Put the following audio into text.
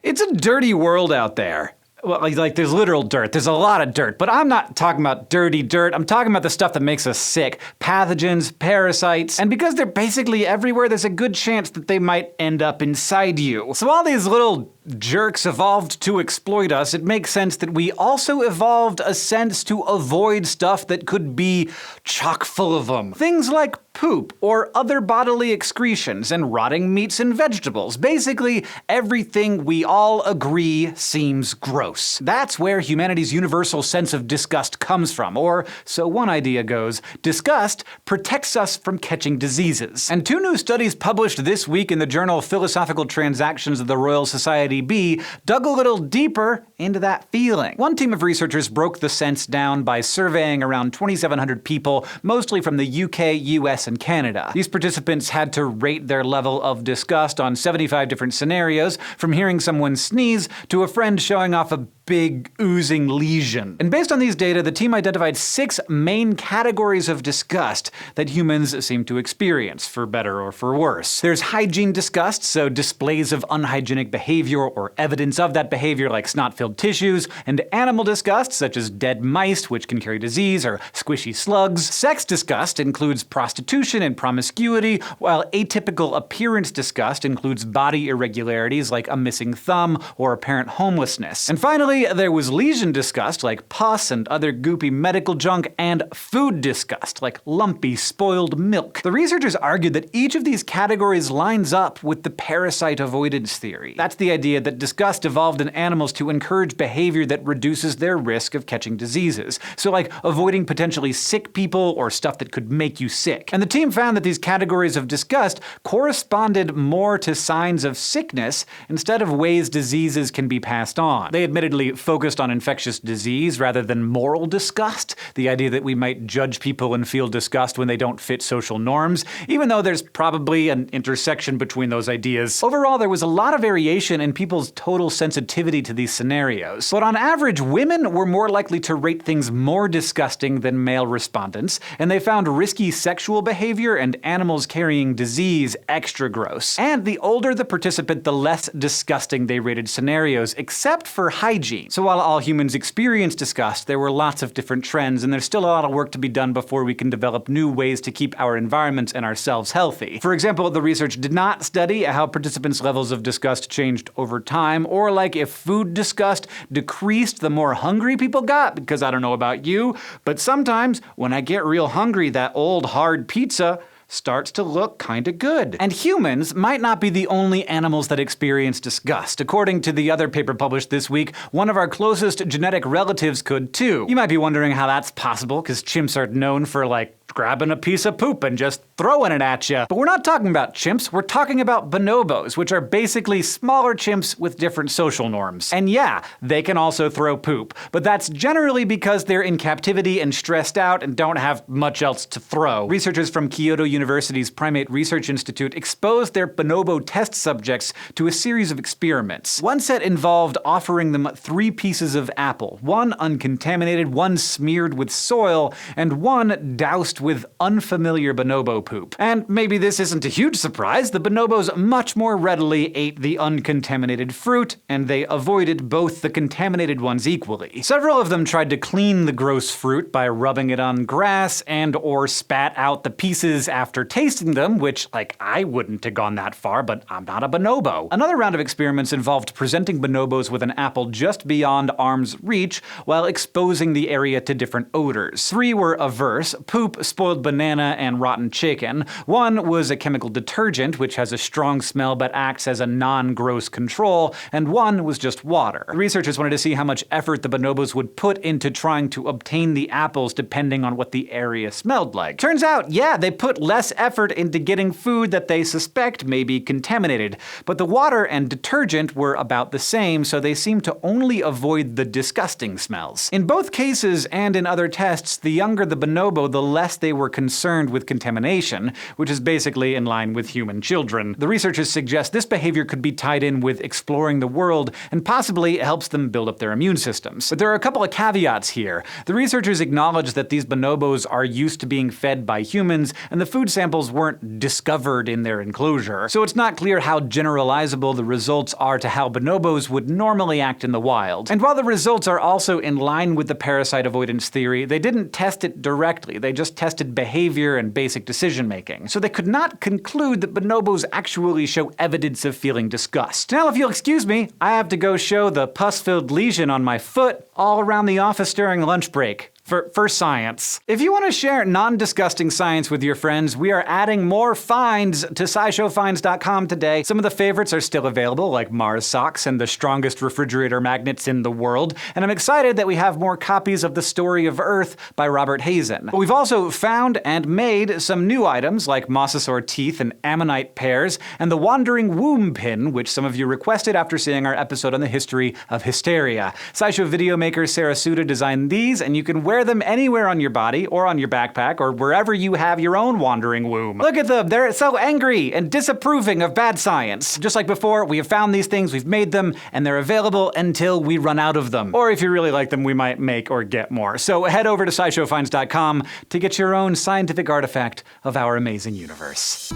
It's a dirty world out there. Well, like there's literal dirt. There's a lot of dirt. But I'm not talking about dirty dirt. I'm talking about the stuff that makes us sick. Pathogens, parasites. And because they're basically everywhere, there's a good chance that they might end up inside you. So all these little jerks evolved to exploit us, it makes sense that we also evolved a sense to avoid stuff that could be chock full of them. Things like poop or other bodily excretions and rotting meats and vegetables. Basically, everything we all agree seems gross. That's where humanity's universal sense of disgust comes from, or so one idea goes. Disgust protects us from catching diseases. And 2 new studies published this week in the journal Philosophical Transactions of the Royal Society B dug a little deeper into that feeling. One team of researchers broke the sense down by surveying around 2,700 people, mostly from the UK, US, and Canada. These participants had to rate their level of disgust on 75 different scenarios, from hearing someone sneeze to a friend showing off a big, oozing lesion. And based on these data, the team identified 6 main categories of disgust that humans seem to experience, for better or for worse. There's hygiene disgust, so displays of unhygienic behavior or evidence of that behavior like snot-filled tissues, and animal disgust, such as dead mice, which can carry disease, or squishy slugs. Sex disgust includes prostitution and promiscuity, while atypical appearance disgust includes body irregularities like a missing thumb or apparent homelessness. And finally, there was lesion disgust, like pus and other goopy medical junk, and food disgust, like lumpy, spoiled milk. The researchers argued that each of these categories lines up with the parasite avoidance theory. That's the idea that disgust evolved in animals to encourage behavior that reduces their risk of catching diseases. So like avoiding potentially sick people or stuff that could make you sick. And the team found that these categories of disgust corresponded more to signs of sickness instead of ways diseases can be passed on. They admittedly focused on infectious disease rather than moral disgust, the idea that we might judge people and feel disgust when they don't fit social norms, even though there's probably an intersection between those ideas. Overall, there was a lot of variation in people's total sensitivity to these scenarios. But on average, women were more likely to rate things more disgusting than male respondents, and they found risky sexual behavior and animals carrying disease extra gross. And the older the participant, the less disgusting they rated scenarios, except for hygiene. So while all humans experience disgust, there were lots of different trends, and there's still a lot of work to be done before we can develop new ways to keep our environments and ourselves healthy. For example, the research did not study how participants' levels of disgust changed over time, or like if food disgust decreased the more hungry people got, because I don't know about you, but sometimes when I get real hungry, that old hard pizza starts to look kinda good. And humans might not be the only animals that experience disgust. According to the other paper published this week, one of our closest genetic relatives could too. You might be wondering how that's possible, because chimps are known for grabbing a piece of poop and just throwing it at you. But we're not talking about chimps, we're talking about bonobos, which are basically smaller chimps with different social norms. And yeah, they can also throw poop, but that's generally because they're in captivity and stressed out and don't have much else to throw. Researchers from Kyoto University's Primate Research Institute exposed their bonobo test subjects to a series of experiments. One set involved offering them 3 pieces of apple, one uncontaminated, one smeared with soil, and one doused with unfamiliar bonobo poop. And maybe this isn't a huge surprise, the bonobos much more readily ate the uncontaminated fruit, and they avoided both the contaminated ones equally. Several of them tried to clean the gross fruit by rubbing it on grass and or spat out the pieces after tasting them, which, I wouldn't have gone that far, but I'm not a bonobo. Another round of experiments involved presenting bonobos with an apple just beyond arm's reach while exposing the area to different odors. 3 were averse: poop, spoiled banana, and rotten chicken. 1 was a chemical detergent, which has a strong smell but acts as a non-gross control, and 1 was just water. The researchers wanted to see how much effort the bonobos would put into trying to obtain the apples depending on what the area smelled like. Turns out, yeah, they put less effort into getting food that they suspect may be contaminated, but the water and detergent were about the same, so they seemed to only avoid the disgusting smells. In both cases and in other tests, the younger the bonobo, the less they were concerned with contamination, which is basically in line with human children. The researchers suggest this behavior could be tied in with exploring the world and possibly helps them build up their immune systems. But there are a couple of caveats here. The researchers acknowledge that these bonobos are used to being fed by humans, and the food samples weren't discovered in their enclosure. So it's not clear how generalizable the results are to how bonobos would normally act in the wild. And while the results are also in line with the parasite avoidance theory, they didn't test it directly. They just tested behavior and basic decision making. So they could not conclude that bonobos actually show evidence of feeling disgust. Now, if you'll excuse me, I have to go show the pus-filled lesion on my foot all around the office during lunch break. For science. If you want to share non-disgusting science with your friends, we are adding more finds to SciShowFinds.com today. Some of the favorites are still available, like Mars socks and the strongest refrigerator magnets in the world, and I'm excited that we have more copies of The Story of Earth by Robert Hazen. But we've also found and made some new items, like mosasaur teeth and ammonite pears, and the wandering womb pin, which some of you requested after seeing our episode on the history of hysteria. SciShow video maker Sarah Suda designed these, and you can wear them anywhere on your body, or on your backpack, or wherever you have your own wandering womb. Look at them, they're so angry and disapproving of bad science. Just like before, we have found these things, we've made them, and they're available until we run out of them. Or if you really like them, we might make or get more. So head over to SciShowFinds.com to get your own scientific artifact of our amazing universe.